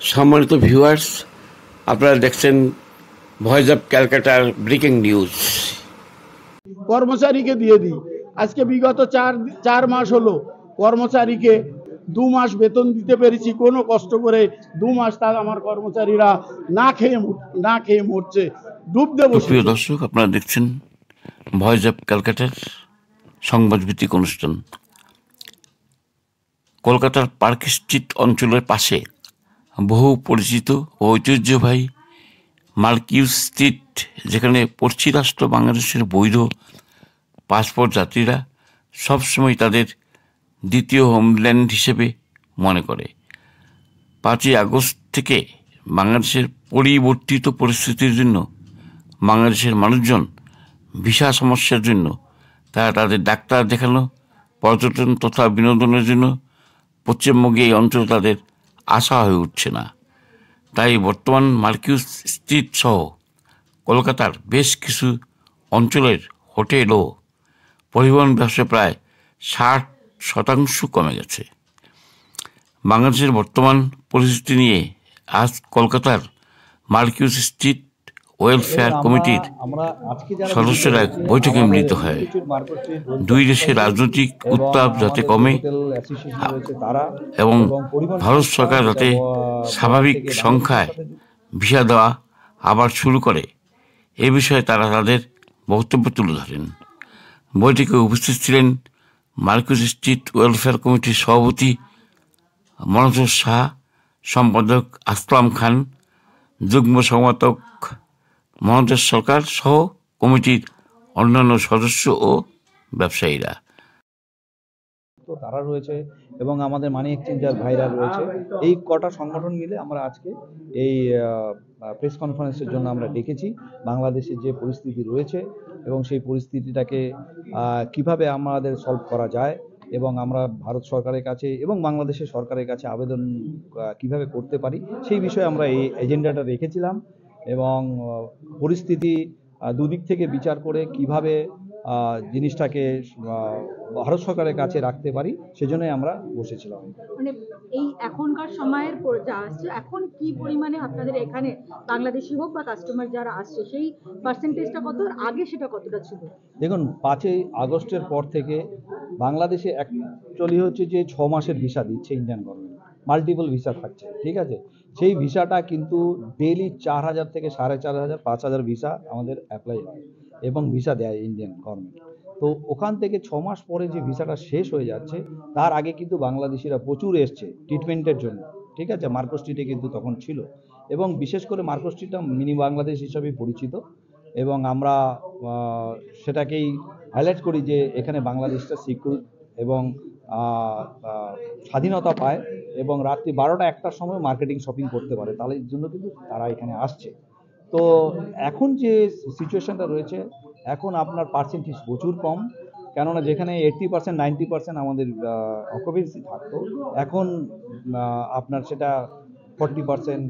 সম্মানিত ভিউয়ার্স, আপনারা দেখছেন ভয়েস অফ ক্যালকাটার ব্রেকিং নিউজ। কর্মচারীকে দিয়ে দিই। আজকে বিগত চার মাস হলো কর্মচারীকে 2 মাস বেতন দিতে পেরেছি। কোনো কষ্ট করে 2 মাস তার আমার কর্মচারীরা না খেয়ে মরছে, ডুবতে বসেছে। প্রিয় দর্শক, আপনারা দেখছেন ভয়েস অফ ক্যালকাটার সংবাদভিত্তিক অনুষ্ঠান। কলকাতার পার্ক স্ট্রিট অঞ্চলের পাশে বহু পরিচিত ও ঐতিহ্যবাহী মার্কিউস স্ট্রিট, যেখানে পশ্চিম রাষ্ট্র বাংলাদেশের বৈধ পাসপোর্ট যাত্রীরা সবসময় তাদের দ্বিতীয় হোমল্যান্ড হিসেবে মনে করে। 5ই আগস্ট থেকে বাংলাদেশের পরিবর্তিত পরিস্থিতির জন্য বাংলাদেশের মানুষজন ভিসা সমস্যার জন্য তারা তাদের ডাক্তার দেখানো, পর্যটন তথা বিনোদনের জন্য পশ্চিমবঙ্গে এই অঞ্চল তাদের আশা হয়ে উঠছে না। তাই বর্তমান মার্কিউস স্ট্রিট সহ কলকাতার বেশ কিছু অঞ্চলের হোটেল ও পরিবহন ব্যবসা প্রায় 60% কমে গেছে। বাংলাদেশের বর্তমান পরিস্থিতি নিয়ে আজ কলকাতার মার্কিউস স্ট্রিট ওয়েলফেয়ার কমিটির সদস্যরা বৈঠকে মিলিত হয়। দুই দেশের রাজনৈতিক উত্তাপ যাতে কমে এবং ভারত সরকার যাতে স্বাভাবিক সংখ্যায় ভিসা দেওয়া আবার শুরু করে, এ বিষয়ে তারা তাদের বক্তব্য তুলে ধরেন। বৈঠকে উপস্থিত ছিলেন মার্কিউস স্ট্রিট ওয়েলফেয়ার কমিটির সভাপতি মনোজ শাহ, সম্পাদক আসলাম খান, যুগ্ম সম্পাদক মনোজ সরকার সহ কমিটির অন্যান্য সদস্য ও ব্যবসায়ীরা। তো তারা রয়েছে এবং আমাদের মানি এক্সচেঞ্জার ভাইরা রয়েছে। এই কটা সংগঠন মিলে আমরা আজকে এই প্রেস কনফারেন্সের জন্য আমরা ডেকেছি। বাংলাদেশের যে পরিস্থিতি রয়েছে এবং সেই পরিস্থিতিটাকে কিভাবে আমাদের সলভ করা যায় এবং আমরা ভারত সরকারের কাছে এবং বাংলাদেশের সরকারের কাছে আবেদন কিভাবে করতে পারি, সেই বিষয়ে আমরা এই এজেন্ডাটা রেখেছিলাম। এবং পরিস্থিতি দুদিক থেকে বিচার করে কিভাবে জিনিসটাকে ভারত সরকারের কাছে রাখতে পারি, সেজন্যই আমরা বসেছিলাম। মানে এই এখনকার সময়ের যা আসছে, এখন কি পরিমাণে আপনাদের এখানে বাংলাদেশি হোক বা কাস্টমার যারা আসছে সেই পার্সেন্টেজটা কত, আগে সেটা কতটা ছিল? দেখুন, 5ই আগস্টের পর থেকে বাংলাদেশে অ্যাকচুয়ালি হচ্ছে যে 6 মাসের ভিসা দিচ্ছে ইন্ডিয়ান গভর্নমেন্ট, মাল্টিপল ভিসা থাকছে, ঠিক আছে। সেই ভিসাটা কিন্তু ডেইলি 4000 থেকে 4500 5000 ভিসা আমাদের অ্যাপ্লাই হয় এবং ভিসা দেয় ইন্ডিয়ান গভর্নমেন্ট। তো ওখান থেকে 6 মাস পরে যে ভিসাটা শেষ হয়ে যাচ্ছে, তার আগে কিন্তু বাংলাদেশিরা প্রচুর এসছে ট্রিটমেন্টের জন্য, ঠিক আছে। মার্কো স্ট্রিটে কিন্তু তখন ছিল এবং বিশেষ করে মার্কো স্ট্রিটটা মিনি বাংলাদেশ হিসাবেই পরিচিত এবং আমরা সেটাকেই হাইলাইট করি যে এখানে বাংলাদেশটা সিকিউর এবং স্বাধীনতা পায় এবং রাত্রি 12টা 1টার সময় মার্কেটিং শপিং করতে পারে, তাহলে এর জন্য কিন্তু তারা এখানে আসছে। তো এখন যে সিচুয়েশনটা রয়েছে, এখন আপনার পার্সেন্টেজ প্রচুর কম, কেননা যেখানে 80% 90% আমাদের অকুপেন্সি থাকতো, এখন আপনার সেটা 40%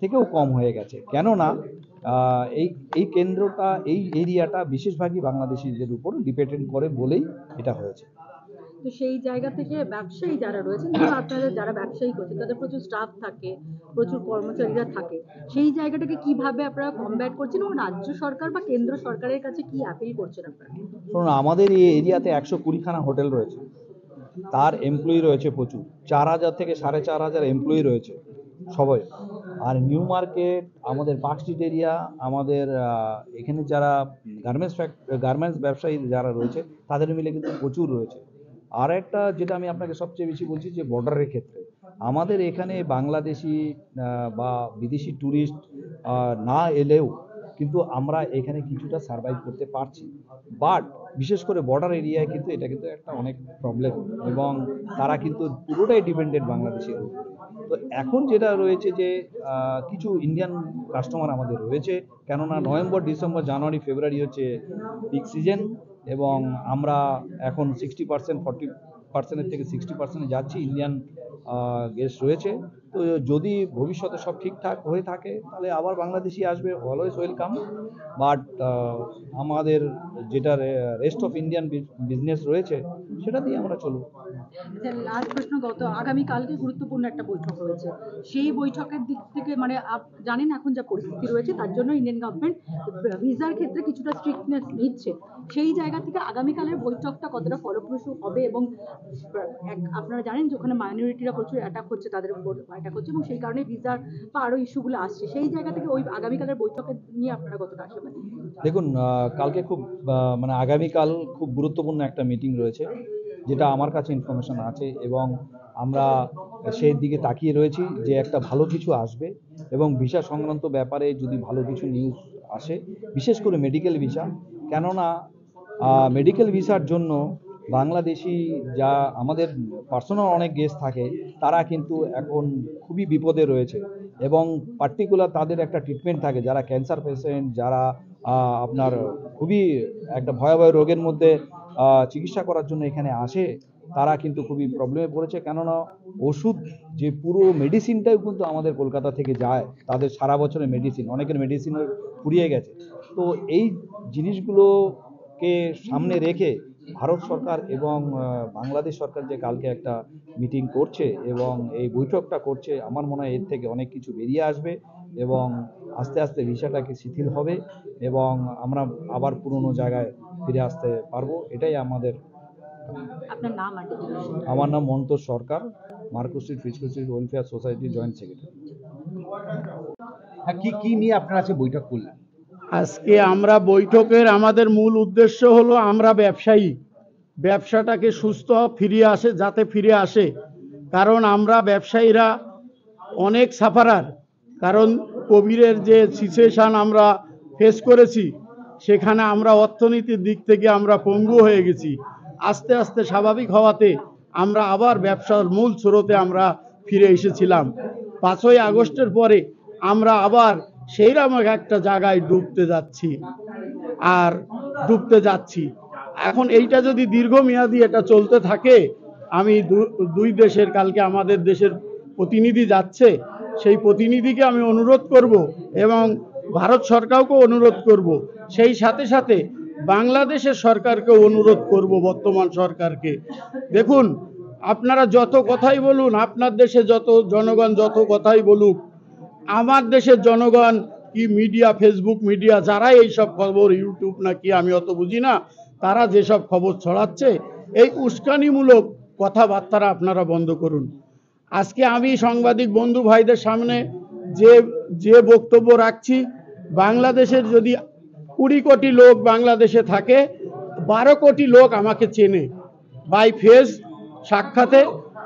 থেকেও কম হয়ে গেছে। কেননা এই কেন্দ্রটা, এই এরিয়াটা বিশেষভাগই বাংলাদেশিদের উপর ডিপেন্ডেন্ট করে বলেই এটা হয়েছে। তো সেই জায়গা থেকে ব্যবসায়ী যারা রয়েছেন, আপনাদের যারা ব্যবসায়ী করছেন তাদের প্রচুর স্টাফ থাকে, প্রচুর কর্মচারীরা থাকে, সেই জায়গাটাকে কিভাবে আপনারা কমব্যাট করছেন এবং রাজ্য সরকার বা কেন্দ্র সরকারের কাছে কি আপিল করছেন আপনারা? শুনুন, আমাদের এই এরিয়াতে 120খানা হোটেল রয়েছে, তার এমপ্লয়ি রয়েছে প্রচুর, 4000 থেকে 4500 এমপ্লয়ি রয়েছে সবাই। আর নিউ মার্কেট, আমাদের পার্ক স্ট্রিট এরিয়া, আমাদের এখানে যারা গার্মেন্টস ব্যবসায়ী যারা রয়েছে, তাদের মিলে কিন্তু প্রচুর রয়েছে। আর একটা যেটা আমি আপনাকে সবচেয়ে বেশি বলছি, যে বর্ডারের ক্ষেত্রে আমাদের এখানে বাংলাদেশি বা বিদেশি ট্যুরিস্ট না এলেও কিন্তু আমরা এখানে কিছুটা সার্ভাইভ করতে পারছি। বাট বিশেষ করে বর্ডার এরিয়ায় কিন্তু এটা কিন্তু একটা অনেক প্রবলেম এবং তারা কিন্তু পুরোটাই ডিপেন্ডেন্ট বাংলাদেশের উপর। তো এখন যেটা রয়েছে যে কিছু ইন্ডিয়ান কাস্টমার আমাদের রয়েছে, কেননা নভেম্বর, ডিসেম্বর, জানুয়ারি, ফেব্রুয়ারি হচ্ছে পিক সিজন এবং আমরা এখন 60% 40% থেকে 60% যাচ্ছি ইন্ডিয়ান গেস্ট রয়েছে। তো তো যদি ভবিষ্যতে সব ঠিকঠাক হয়ে থাকে তাহলে আবার বাংলাদেশি আসবে, অলওয়েজ ওয়েলকাম। বাট আমাদের যেটা রেস্ট অফ ইন্ডিয়ান বিজনেস রয়েছে সেটা দিয়ে আমরা চলব। লাস্ট প্রশ্ন, আগামীকালকে গুরুত্বপূর্ণ একটা বৈঠক রয়েছে, সেই বৈঠকের দিক থেকে মানে জানেন এখন যা পরিস্থিতি রয়েছে তার জন্য ইন্ডিয়ান গভর্নমেন্ট ভিসার ক্ষেত্রে কিছুটা স্ট্রিক্টনেস নিচ্ছে, সেই জায়গা থেকে আগামীকালের বৈঠকটা কতটা ফলপ্রসূ হবে? এবং আপনারা জানেন যে ওখানে মাইনরিটিরা প্রচুর অ্যাটাক হচ্ছে, তাদের উপর অ্যাটাক হচ্ছে এবং সেই কারণে ভিসার বা আরো ইস্যুগুলো আসছে, সেই জায়গা থেকে ওই আগামীকালের বৈঠকে নিয়ে আপনারা কতটা আশাবাদী? দেখুন, কালকে খুব মানে আগামীকাল খুব গুরুত্বপূর্ণ একটা মিটিং রয়েছে, যেটা আমার কাছে ইনফরমেশন আছে এবং আমরা সেই দিকে তাকিয়ে রয়েছি যে একটা ভালো কিছু আসবে এবং ভিসা সংক্রান্ত ব্যাপারে যদি ভালো কিছু নিউজ আসে, বিশেষ করে মেডিকেল ভিসা, কেননা মেডিকেল ভিসার জন্য বাংলাদেশি যা আমাদের পার্সোনাল অনেক গেস্ট থাকে তারা কিন্তু এখন খুবই বিপদে রয়েছে এবং পার্টিকুলার তাদের একটা ট্রিটমেন্ট থাকে, যারা ক্যান্সার পেশেন্ট, যারা আপনার খুবই একটা ভয়াবহ রোগের মধ্যে চিকিৎসা করার জন্য এখানে আসে, তারা কিন্তু খুবই প্রবলেমে পড়েছে। কেননা ওষুধ যে পুরো মেডিসিনটাও কিন্তু আমাদের কলকাতা থেকে যায়, তাদের সারা বছরের মেডিসিন, অনেকের মেডিসিনও ফুরিয়ে গেছে। তো এই জিনিসগুলোকে সামনে রেখে ভারত সরকার এবং বাংলাদেশ সরকার যে কালকে একটা মিটিং করছে এবং এই বৈঠকটা করছে, আমার মনে হয় এর থেকে অনেক কিছু বেরিয়ে আসবে এবং আস্তে আস্তে ভিসাটাকে শিথিল হবে এবং আমরা আবার পুরনো জায়গায় ফিরে আসতে পারবো, এটাই আমাদের। আপনার নাম? আমার নাম মন্তোষ সরকার, মার্কুস স্ট্রিট ফিশারিজ ওয়েলফেয়ার সোসাইটির জয়েন্ট সেক্রেটারি। কি নিয়ে আপনারা আজকে বৈঠক করলেন? আজকে আমরা বৈঠকের আমাদের মূল উদ্দেশ্য হলো আমরা ব্যবসাটাকে সুস্থ ফিরিয়ে আসে, যাতে ফিরে আসে, কারণ আমরা ব্যবসায়ীরা অনেক সাফারার, কারণ কোভিডের যে সিচুয়েশন আমরা ফেস করেছি সেখানে আমরা অর্থনীতির দিক থেকে আমরা পঙ্গু হয়ে গেছি। আস্তে আস্তে স্বাভাবিক হওয়াতে আমরা আবার ব্যবসার মূল স্রোতে আমরা ফিরে এসেছিলাম। 5ই আগস্টের পরে আমরা আবার সেইরকম একটা জায়গায় ডুবতে যাচ্ছি। এখন এইটা যদি দীর্ঘমেয়াদী এটা চলতে থাকে, আমি দুই দেশের, কালকে আমাদের দেশের প্রতিনিধি যাচ্ছে, সেই প্রতিনিধিকে আমি অনুরোধ করব এবং ভারত সরকারকে অনুরোধ করব, সেই সাথে সাথে বাংলাদেশের সরকারকে অনুরোধ করব, বর্তমান সরকারকে। দেখুন, আপনারা যত কথাই বলুন, আপনার দেশে যত জনগণ যত কথাই বলুক, আমার দেশের জনগণ কি মিডিয়া, ফেসবুক মিডিয়া, যারা এই সব খবর, ইউটিউব নাকি আমি অত বুঝি না, তারা যেসব খবর ছড়াচ্ছে, এই উস্কানিমূলক কথাবার্তা আপনারা বন্ধ করুন। আজকে আমি সাংবাদিক বন্ধু ভাইদের সামনে যে বক্তব্য রাখছি, বাংলাদেশের যদি 20 কোটি লোক বাংলাদেশে থাকে, 12 কোটি লোক আমাকে চেনে বাই ফেস সাক্ষাতে।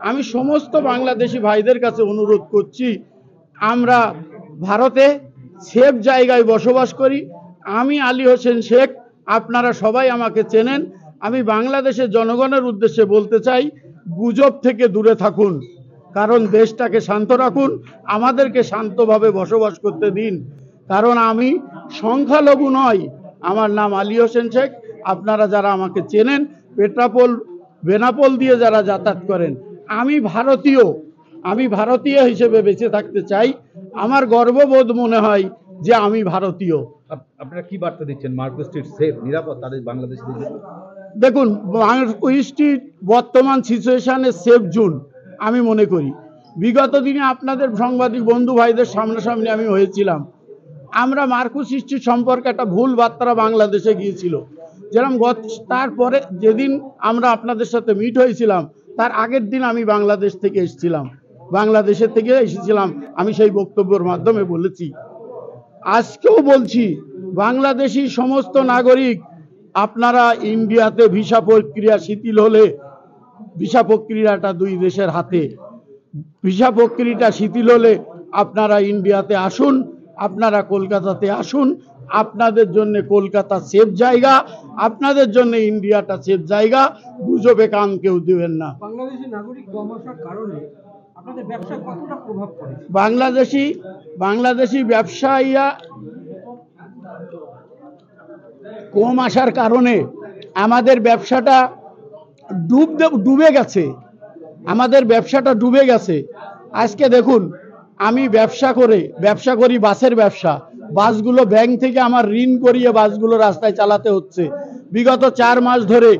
আমি সমস্ত বাংলাদেশি ভাইদের কাছে অনুরোধ করছি, আমরা ভারতে সেফ জায়গায় বসবাস করি। আমি আলী হোসেন শেখ, আপনারা সবাই আমাকে চেনেন। আমি বাংলাদেশের জনগণের উদ্দেশ্যে বলতে চাই, গুজব থেকে দূরে থাকুন, কারণ দেশটাকে শান্ত রাখুন, আমাদেরকে শান্তভাবে বসবাস করতে দিন, কারণ আমি সংখ্যালঘু নয়। আমার নাম আলী হোসেন শেখ। আপনারা যারা আমাকে চেনেন, পেট্রাপোল বেনাপোল দিয়ে যারা যাতায়াত করেন, আমি ভারতীয় হিসেবে বেঁচে থাকতে চাই। আমার গর্ববোধ মনে হয় যে আমি ভারতীয়। আপনারা কি বার্তা দিচ্ছেন? মার্কুস স্ট্রিট সেফ, নিরাপদ তাদের বাংলাদেশে? দেখুন, মার্কুস স্ট্রিট বর্তমান সিচুয়েশনে সেফ জোন আমি মনে করি। বিগত দিনে আপনাদের সাংবাদিক বন্ধু ভাইদের সামনাসামনি আমি হয়েছিলাম। আমরা মার্কুস স্ট্রিট সম্পর্কে একটা ভুল বার্তা বাংলাদেশে গিয়েছিল, যেরকম তারপরে যেদিন আমরা আপনাদের সাথে মিট হয়েছিলাম, তার আগের দিন আমি বাংলাদেশের থেকে এসেছিলাম। আমি সেই বক্তব্যের মাধ্যমে বলেছি, আজকেও বলছি, বাংলাদেশি সমস্ত নাগরিক, আপনারা ইন্ডিয়াতে ভিসা প্রক্রিয়া শিথিল হলে, ভিসা প্রক্রিয়াটা দুই দেশের হাতে, ভিসা প্রক্রিয়াটা শিথিল হলে আপনারা ইন্ডিয়াতে আসুন, আপনারা কলকাতাতে আসুন। আপনাদের জন্য কলকাতা সেফ জায়গা, আপনাদের জন্য ইন্ডিয়াটা সেফ জায়গা। গুজবে কান কেউ দিবেন না। বাংলাদেশি নাগরিক কম আসার কারণে আপনাদের ব্যবসায় কতটা প্রভাব পড়ে? বাংলাদেশি ব্যবসায়ীরা কম আসার কারণে আমাদের ব্যবসাটা ডুবে গেছে। আজকে দেখুন, আমি ব্যবসা করি বাসের ব্যবসা। বাসগুলো ব্যাংক থেকে আমার ঋণ করিয়ে বাসগুলো রাস্তায় চালাতে হচ্ছে। বিগত 4 মাস ধরে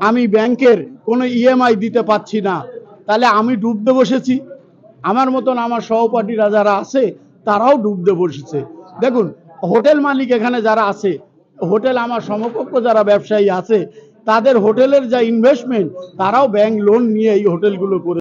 আমি ব্যাংকের কোনো ইএমআই দিতে পারছি না। তাহলে আমি ডুবতে বসেছি, আমার মতন আমার সহপাঠীরা যারা আছে তারাও ডুবতে বসেছে। দেখুন, হোটেল মালিক এখানে যারা আছে, হোটেল আমার সমকক্ষ যারা ব্যবসায়ী আছে, তাদের হোটেলের যা ইনভেস্টমেন্ট, তারাও ব্যাংক লোন নিয়ে এই হোটেলগুলো করে